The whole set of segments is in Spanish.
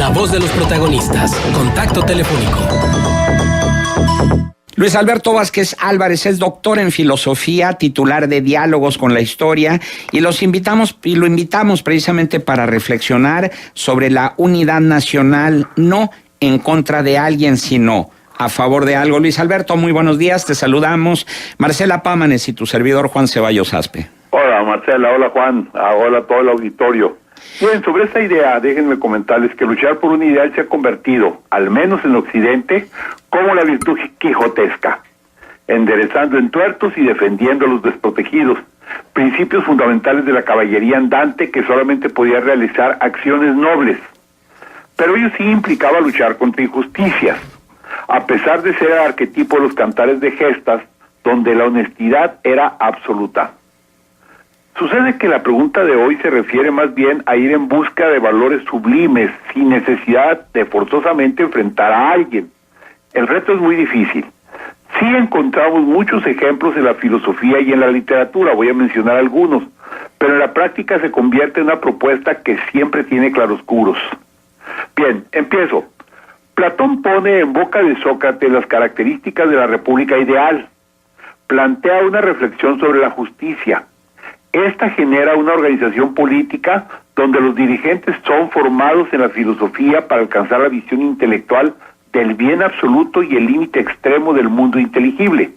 La voz de los protagonistas. Contacto telefónico. Luis Alberto Vázquez Álvarez es doctor en filosofía, titular de Diálogos con la Historia, y lo invitamos precisamente para reflexionar sobre la unidad nacional, no en contra de alguien, sino a favor de algo. Luis Alberto, muy buenos días, te saludamos. Marcela Pámanes y tu servidor Juan Ceballos Aspe. Hola Marcela, hola Juan, hola a todo el auditorio. Bien, sobre esta idea, déjenme comentarles que luchar por un ideal se ha convertido, al menos en Occidente, como la virtud quijotesca, enderezando entuertos y defendiendo a los desprotegidos, principios fundamentales de la caballería andante que solamente podía realizar acciones nobles. Pero ello sí implicaba luchar contra injusticias, a pesar de ser el arquetipo de los cantares de gestas, donde la honestidad era absoluta. Sucede que la pregunta de hoy se refiere más bien a ir en busca de valores sublimes, sin necesidad de forzosamente enfrentar a alguien. El reto es muy difícil. Sí encontramos muchos ejemplos en la filosofía y en la literatura, voy a mencionar algunos, pero en la práctica se convierte en una propuesta que siempre tiene claroscuros. Bien, empiezo. Platón pone en boca de Sócrates las características de la república ideal. Plantea una reflexión sobre la justicia. Esta genera una organización política donde los dirigentes son formados en la filosofía para alcanzar la visión intelectual del bien absoluto y el límite extremo del mundo inteligible.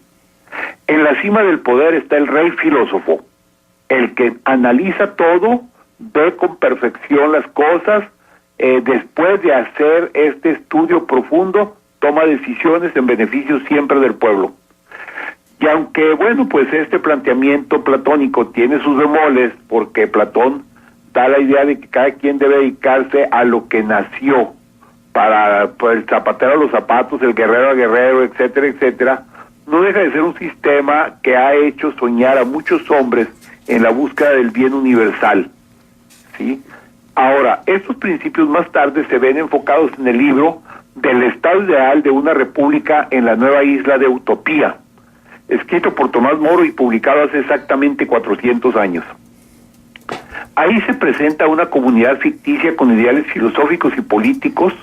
En la cima del poder está el rey filósofo, el que analiza todo, ve con perfección las cosas, después de hacer este estudio profundo, toma decisiones en beneficio siempre del pueblo. Y aunque, bueno, pues este planteamiento platónico tiene sus bemoles, porque Platón da la idea de que cada quien debe dedicarse a lo que nació, para pues, el zapatero a los zapatos, el guerrero al guerrero, etcétera, etcétera, no deja de ser un sistema que ha hecho soñar a muchos hombres en la búsqueda del bien universal, ¿sí? Ahora, estos principios más tarde se ven enfocados en el libro del Estado Ideal de una República en la Nueva Isla de Utopía, escrito por Tomás Moro y publicado hace exactamente 400 años. Ahí se presenta una comunidad ficticia con ideales filosóficos y políticos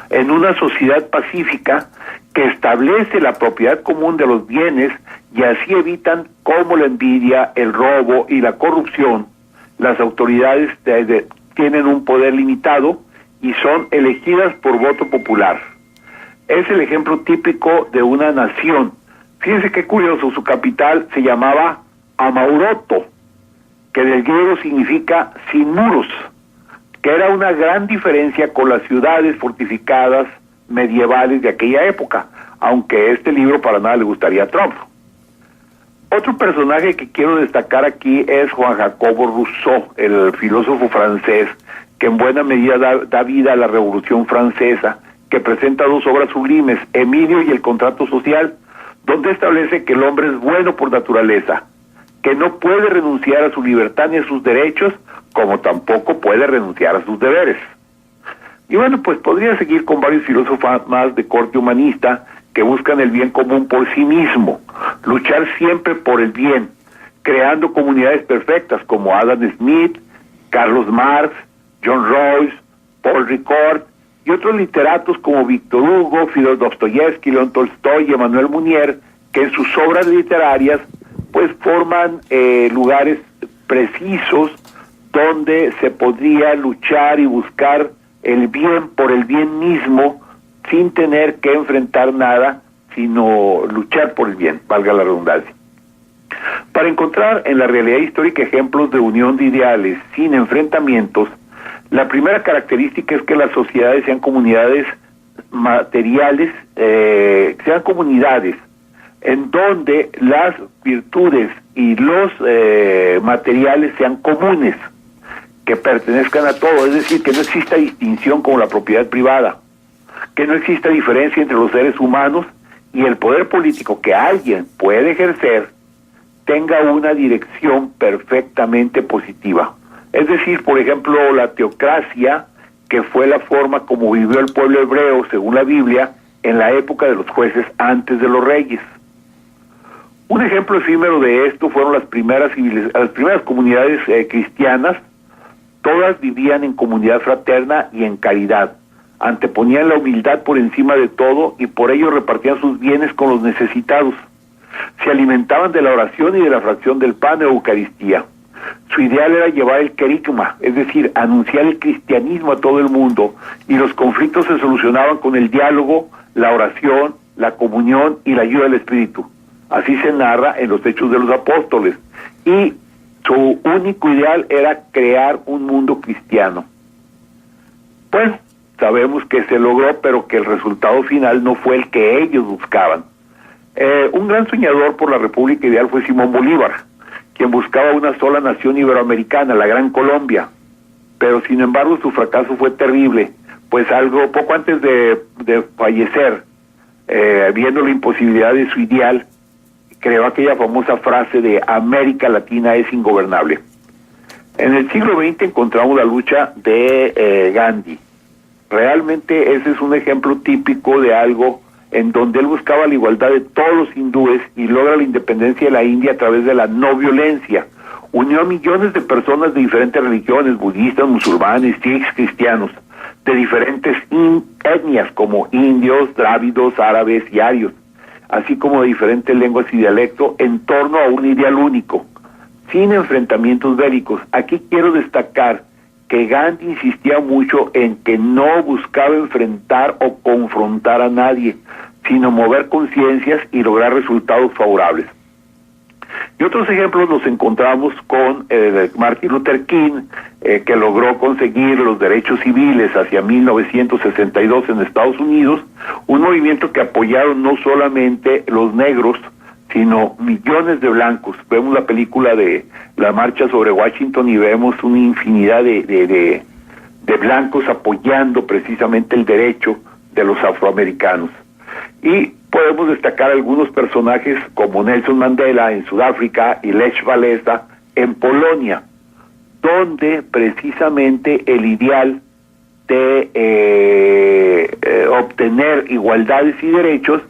en una sociedad pacífica que establece la propiedad común de los bienes y así evitan como la envidia, el robo y la corrupción. Las autoridades tienen un poder limitado y son elegidas por voto popular. Es el ejemplo típico de una nación. Fíjense qué curioso, su capital se llamaba Amauroto, que del griego significa sin muros, que era una gran diferencia con las ciudades fortificadas medievales de aquella época, aunque este libro para nada le gustaría a Trump. Otro personaje que quiero destacar aquí es Juan Jacobo Rousseau, el filósofo francés, que en buena medida da vida a la Revolución Francesa, que presenta dos obras sublimes, Emilio y el Contrato Social, donde establece que el hombre es bueno por naturaleza, que no puede renunciar a su libertad ni a sus derechos, como tampoco puede renunciar a sus deberes. Y bueno, pues podría seguir con varios filósofos más de corte humanista que buscan el bien común por sí mismo, luchar siempre por el bien, creando comunidades perfectas como Adam Smith, Carlos Marx, John Rawls, Paul Ricoeur y otros literatos como Víctor Hugo, Fyodor Dostoyevsky, León Tolstoy y Emmanuel Mounier, que en sus obras literarias pues forman lugares precisos donde se podría luchar y buscar el bien por el bien mismo sin tener que enfrentar nada, sino luchar por el bien, valga la redundancia. Para encontrar en la realidad histórica ejemplos de unión de ideales sin enfrentamientos, la primera característica es que las sociedades sean comunidades materiales, sean comunidades en donde las virtudes y los materiales sean comunes, que pertenezcan a todos, es decir, que no exista distinción como la propiedad privada, que no exista diferencia entre los seres humanos y el poder político que alguien puede ejercer tenga una dirección perfectamente positiva. Es decir, por ejemplo, la teocracia, que fue la forma como vivió el pueblo hebreo, según la Biblia, en la época de los jueces antes de los reyes. Un ejemplo efímero de esto fueron las primeras cristianas. Todas vivían en comunidad fraterna y en caridad. anteponían la humildad por encima de todo y por ello repartían sus bienes con los necesitados. Se alimentaban de la oración y de la fracción del pan de Eucaristía. Su ideal era llevar el querigma, es decir, anunciar el cristianismo a todo el mundo, y los conflictos se solucionaban con el diálogo, la oración, la comunión y la ayuda del Espíritu. Así se narra en los Hechos de los Apóstoles. Y su único ideal era crear un mundo cristiano. Bueno, sabemos que se logró, pero que el resultado final no fue el que ellos buscaban. Un gran soñador por la República Ideal fue Simón Bolívar, quien buscaba una sola nación iberoamericana, la Gran Colombia. Pero sin embargo su fracaso fue terrible, pues algo poco antes de fallecer, viendo la imposibilidad de su ideal, creó aquella famosa frase de América Latina es ingobernable. En el siglo XX encontramos la lucha de Gandhi. Realmente ese es un ejemplo típico de algo en donde él buscaba la igualdad de todos los hindúes y logra la independencia de la India a través de la no violencia. Unió a millones de personas de diferentes religiones, budistas, musulmanes, sikhs, cristianos, de diferentes etnias como indios, drávidos, árabes y arios, así como de diferentes lenguas y dialectos, en torno a un ideal único, sin enfrentamientos bélicos. Aquí quiero destacar que Gandhi insistía mucho en que no buscaba enfrentar o confrontar a nadie, sino mover conciencias y lograr resultados favorables. Y otros ejemplos los encontramos con Martin Luther King, que logró conseguir los derechos civiles hacia 1962 en Estados Unidos, un movimiento que apoyaron no solamente los negros, sino millones de blancos. Vemos la película de la marcha sobre Washington y vemos una infinidad de blancos apoyando precisamente el derecho de los afroamericanos. Y podemos destacar algunos personajes como Nelson Mandela en Sudáfrica y Lech Walesa en Polonia, donde precisamente el ideal de obtener igualdades y derechos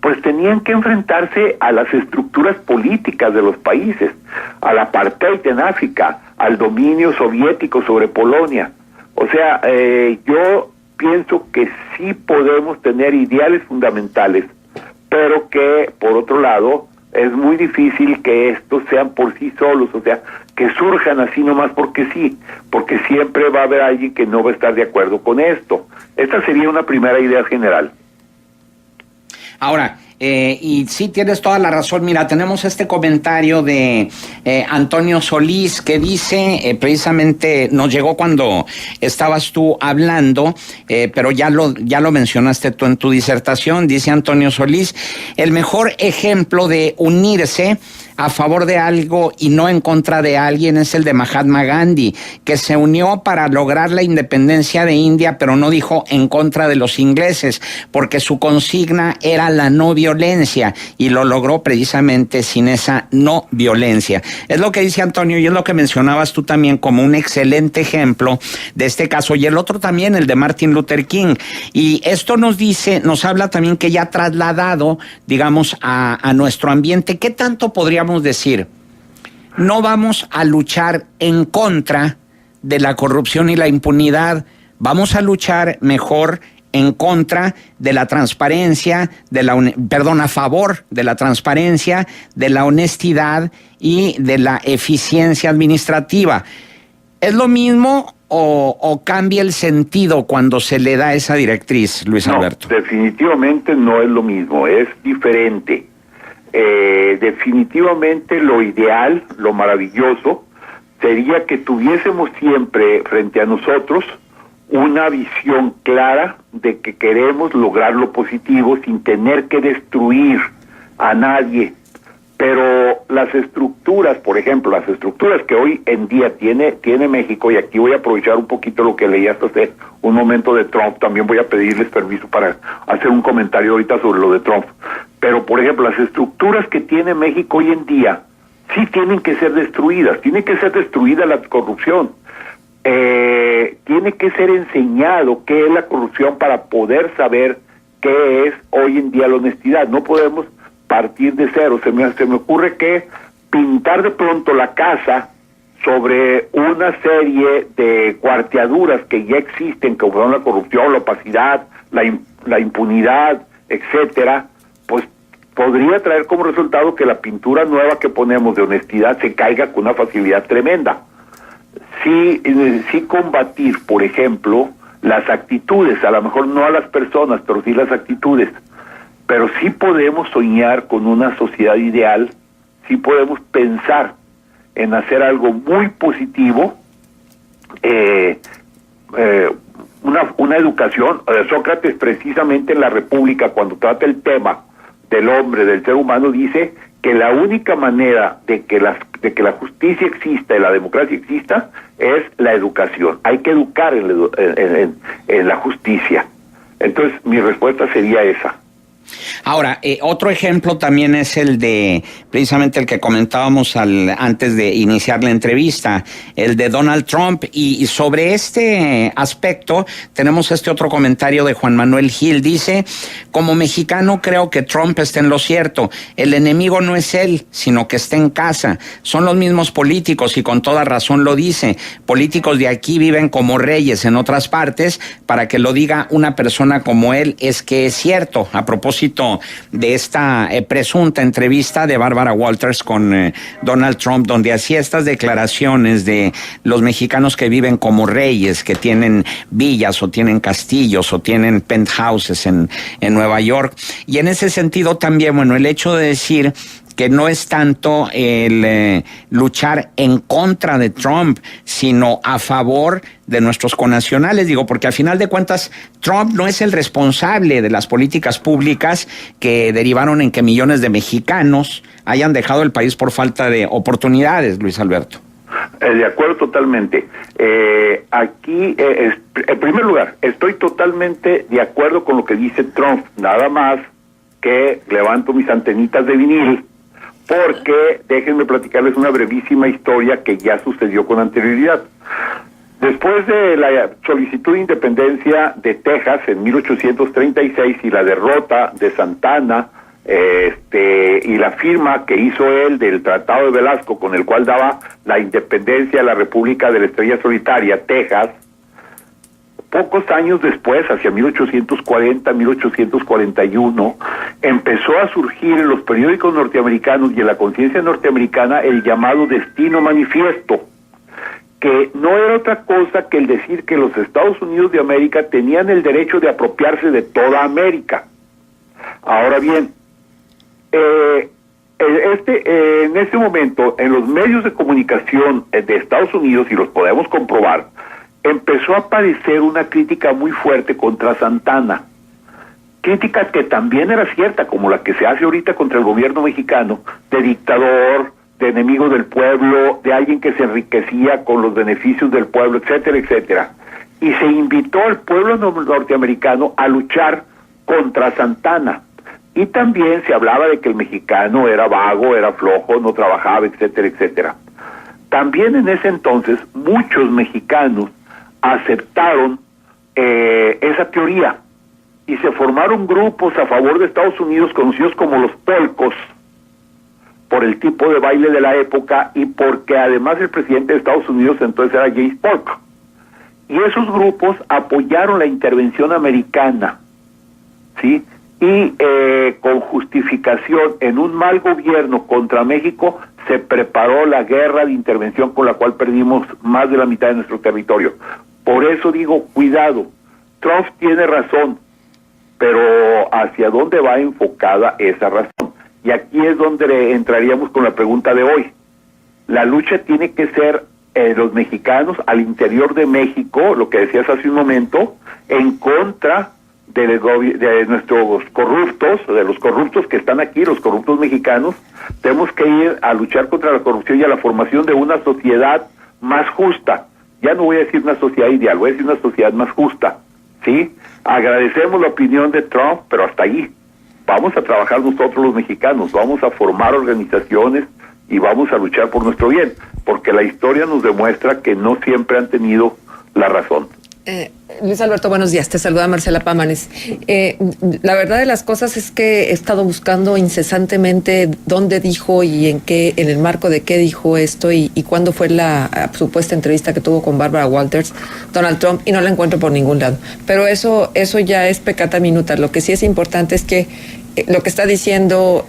pues tenían que enfrentarse a las estructuras políticas de los países, al apartheid en África, al dominio soviético sobre Polonia. O sea, yo pienso que sí podemos tener ideales fundamentales, pero que, por otro lado, es muy difícil que estos sean por sí solos, o sea, que surjan así nomás porque sí, porque siempre va a haber alguien que no va a estar de acuerdo con esto. Esta sería una primera idea general. Ahora, y sí tienes toda la razón. Mira, tenemos este comentario de Antonio Solís que dice, precisamente nos llegó cuando estabas tú hablando, pero ya lo mencionaste tú en tu disertación. Dice Antonio Solís: el mejor ejemplo de unirse a favor de algo y no en contra de alguien es el de Mahatma Gandhi, que se unió para lograr la independencia de India, pero no dijo en contra de los ingleses, porque su consigna era la no violencia, y lo logró precisamente sin esa no violencia. Es lo que dice Antonio, y es lo que mencionabas tú también como un excelente ejemplo de este caso, y el otro también, el de Martin Luther King. Y esto nos habla también que ya trasladado, digamos, a nuestro ambiente, ¿qué tanto podríamos decir? No vamos a luchar en contra de la corrupción y la impunidad, vamos a luchar mejor en contra de la transparencia, a favor de la transparencia, de la honestidad y de la eficiencia administrativa. ¿Es lo mismo o cambia el sentido cuando se le da esa directriz, Luis Alberto? No, definitivamente no es lo mismo, es diferente. Definitivamente lo ideal, lo maravilloso, sería que tuviésemos siempre frente a nosotros una visión clara de que queremos lograr lo positivo sin tener que destruir a nadie. Pero las estructuras, por ejemplo, las estructuras que hoy en día tiene México, y aquí voy a aprovechar un poquito lo que leí hasta hace un momento de Trump, también voy a pedirles permiso para hacer un comentario ahorita sobre lo de Trump. Pero, por ejemplo, las estructuras que tiene México hoy en día sí tienen que ser destruidas, tiene que ser destruida la corrupción. Tiene que ser enseñado qué es la corrupción para poder saber qué es hoy en día la honestidad. No podemos partir de cero. Se me ocurre que pintar de pronto la casa sobre una serie de cuarteaduras que ya existen, como son la corrupción, la opacidad, la impunidad, etcétera, pues podría traer como resultado que la pintura nueva que ponemos de honestidad se caiga con una facilidad tremenda. Sí combatir, por ejemplo, las actitudes, a lo mejor no a las personas, pero sí las actitudes. Pero sí podemos soñar con una sociedad ideal, sí podemos pensar en hacer algo muy positivo, una educación. Sócrates, precisamente en la República, cuando trata el tema del hombre, del ser humano, dice que la única manera de que la justicia exista y la democracia exista es la educación. Hay que educar en la justicia. Entonces, mi respuesta sería esa. Ahora, otro ejemplo también es el de, precisamente el que comentábamos antes de iniciar la entrevista, el de Donald Trump, y sobre este aspecto tenemos este otro comentario de Juan Manuel Gil. Dice: como mexicano creo que Trump está en lo cierto, el enemigo no es él, sino que está en casa, son los mismos políticos y con toda razón lo dice, políticos de aquí viven como reyes en otras partes, para que lo diga una persona como él es que es cierto. A propósito de esta presunta entrevista de Bárbara Walters con Donald Trump, donde hacía estas declaraciones de los mexicanos que viven como reyes, que tienen villas o tienen castillos o tienen penthouses en Nueva York. Y en ese sentido también, bueno, el hecho de decir que no es tanto el luchar en contra de Trump, sino a favor de nuestros connacionales, digo, porque al final de cuentas Trump no es el responsable de las políticas públicas que derivaron en que millones de mexicanos hayan dejado el país por falta de oportunidades, Luis Alberto. De acuerdo totalmente. Aquí, en primer lugar, estoy totalmente de acuerdo con lo que dice Trump, nada más que levanto mis antenitas de vinil, porque déjenme platicarles una brevísima historia que ya sucedió con anterioridad. Después de la solicitud de independencia de Texas en 1836 y la derrota de Santa Anna, y la firma que hizo él del Tratado de Velasco, con el cual daba la independencia a la República de la Estrella Solitaria, Texas, pocos años después, hacia 1840, 1841, empezó a surgir en los periódicos norteamericanos y en la conciencia norteamericana el llamado Destino Manifiesto, que no era otra cosa que el decir que los Estados Unidos de América tenían el derecho de apropiarse de toda América. Ahora bien, en ese momento, en los medios de comunicación de Estados Unidos, y los podemos comprobar, empezó a aparecer una crítica muy fuerte contra Santa Anna. Crítica que también era cierta, como la que se hace ahorita contra el gobierno mexicano, de dictador, de enemigo del pueblo, de alguien que se enriquecía con los beneficios del pueblo, etcétera, etcétera. Y se invitó al pueblo norteamericano a luchar contra Santa Anna. Y también se hablaba de que el mexicano era vago, era flojo, no trabajaba, etcétera, etcétera. También en ese entonces muchos mexicanos aceptaron esa teoría y se formaron grupos a favor de Estados Unidos conocidos como los polcos, por el tipo de baile de la época y porque además el presidente de Estados Unidos entonces era James Polk. Y esos grupos apoyaron la intervención americana, ¿sí? Y con justificación en un mal gobierno contra México se preparó la guerra de intervención con la cual perdimos más de la mitad de nuestro territorio. Por eso digo, cuidado, Trump tiene razón, pero ¿hacia dónde va enfocada esa razón? Y aquí es donde entraríamos con la pregunta de hoy. La lucha tiene que ser los mexicanos al interior de México, lo que decías hace un momento, en contra de nuestros corruptos, de los corruptos que están aquí, los corruptos mexicanos. Tenemos que ir a luchar contra la corrupción y a la formación de una sociedad más justa. Ya no voy a decir una sociedad ideal, voy a decir una sociedad más justa, ¿sí? Agradecemos la opinión de Trump, pero hasta ahí. Vamos a trabajar nosotros los mexicanos, vamos a formar organizaciones y vamos a luchar por nuestro bien, porque la historia nos demuestra que no siempre han tenido la razón. Luis Alberto, buenos días. Te saluda Marcela Pámanes. La verdad de las cosas es que he estado buscando incesantemente dónde dijo y en el marco de qué dijo esto y cuándo fue la supuesta entrevista que tuvo con Barbara Walters, Donald Trump, y no la encuentro por ningún lado. Pero eso ya es pecata minuta. Lo que sí es importante es que lo que está diciendo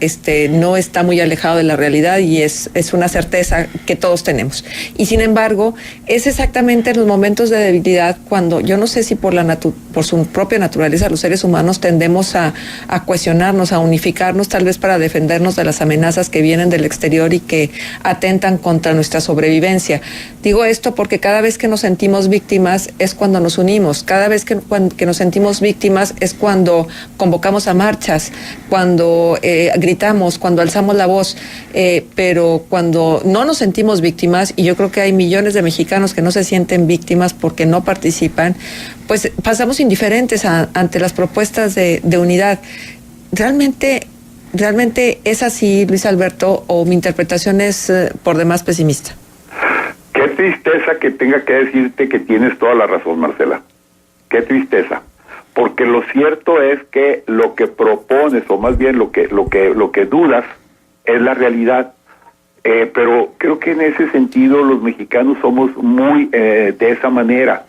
no está muy alejado de la realidad y es una certeza que todos tenemos. Y sin embargo, es exactamente en los momentos de debilidad cuando, yo no sé si por su propia naturaleza, los seres humanos tendemos a cuestionarnos, a unificarnos, tal vez para defendernos de las amenazas que vienen del exterior y que atentan contra nuestra sobrevivencia. Digo esto porque cada vez que nos sentimos víctimas es cuando nos unimos. Cada vez que nos sentimos víctimas es cuando convocamos a marchas, cuando gritamos, cuando alzamos la voz, pero cuando no nos sentimos víctimas, y yo creo que hay millones de mexicanos que no se sienten víctimas porque no participan, pues pasamos indiferentes ante las propuestas de unidad. ¿Realmente es así, Luis Alberto, o mi interpretación es por demás pesimista? Qué tristeza que tenga que decirte que tienes toda la razón, Marcela. Qué tristeza. Porque lo cierto es que lo que propones, o más bien lo que dudas, es la realidad. Pero creo que en ese sentido los mexicanos somos muy de esa manera.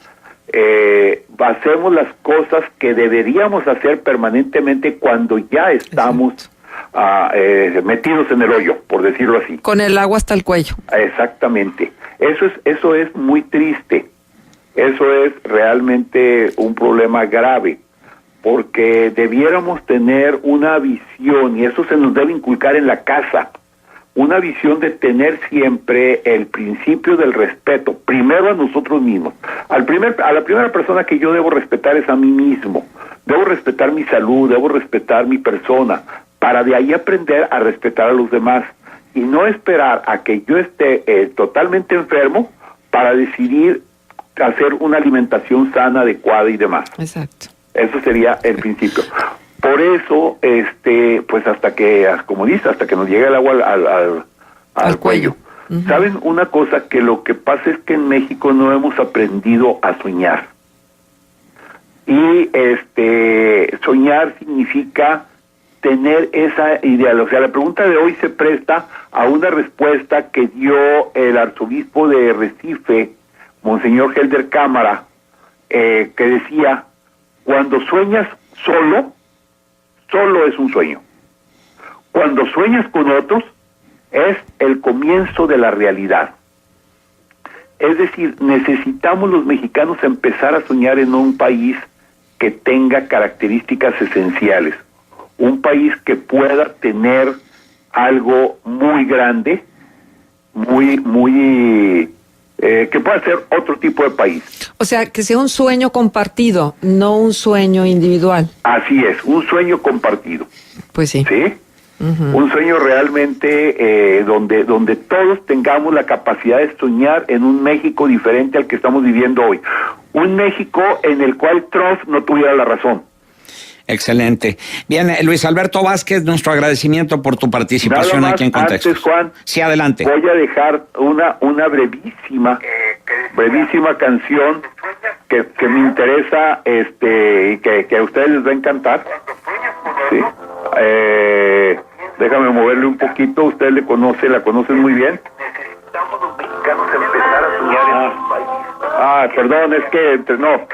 Hacemos las cosas que deberíamos hacer permanentemente cuando ya estamos metidos en el hoyo, por decirlo así. Con el agua hasta el cuello. Exactamente. Eso es muy triste. Eso es realmente un problema grave, porque debiéramos tener una visión, y eso se nos debe inculcar en la casa, una visión de tener siempre el principio del respeto, primero a nosotros mismos. A la primera persona que yo debo respetar es a mí mismo. Debo respetar mi salud, debo respetar mi persona, para de ahí aprender a respetar a los demás, y no esperar a que yo esté totalmente enfermo para decidir hacer una alimentación sana, adecuada y demás. Exacto. Eso sería el principio. Por eso, pues hasta que nos llegue el agua al cuello. Uh-huh. ¿Saben una cosa? Que lo que pasa es que en México no hemos aprendido a soñar. Y soñar significa tener esa idea. O sea, la pregunta de hoy se presta a una respuesta que dio el arzobispo de Recife, Monseñor Helder Cámara, que decía: cuando sueñas solo es un sueño. Cuando sueñas con otros, es el comienzo de la realidad. Es decir, necesitamos los mexicanos empezar a soñar en un país que tenga características esenciales. Un país que pueda tener algo muy grande, que pueda ser otro tipo de país. O sea, que sea un sueño compartido, no un sueño individual. Así es, un sueño compartido. Pues sí. ¿Sí? Uh-huh. Un sueño realmente donde todos tengamos la capacidad de soñar en un México diferente al que estamos viviendo hoy. Un México en el cual Trump no tuviera la razón. Excelente. Bien, Luis Alberto Vázquez, nuestro agradecimiento por tu participación aquí en Contexto. Antes, Juan, sí, adelante. Voy a dejar una brevísima canción que me interesa, y que a ustedes les va a encantar. Sí. Déjame moverle un poquito. Usted la conocen muy bien. Necesitamos los mexicanos empezar a soñar en un país. Perdón, es que no.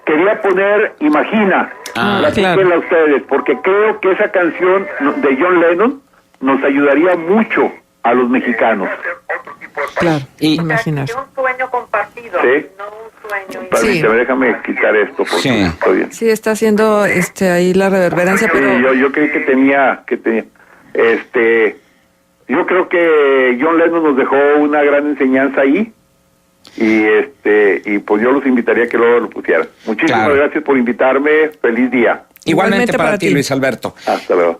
Quería poner Imagina. Platíquenla a ustedes, porque creo que esa canción de John Lennon nos ayudaría mucho a los mexicanos. Claro, imaginar. Un sueño compartido, ¿sí? No un sueño. Permíteme, déjame quitar esto, porque sí. Estoy bien. Sí, está haciendo ahí la reverberancia, pero... Sí, yo creí que tenía... yo creo que John Lennon nos dejó una gran enseñanza ahí, y pues yo los invitaría a que luego lo pusieran. Muchísimas gracias por invitarme. Feliz día. Igualmente para ti, Luis Alberto. Hasta luego.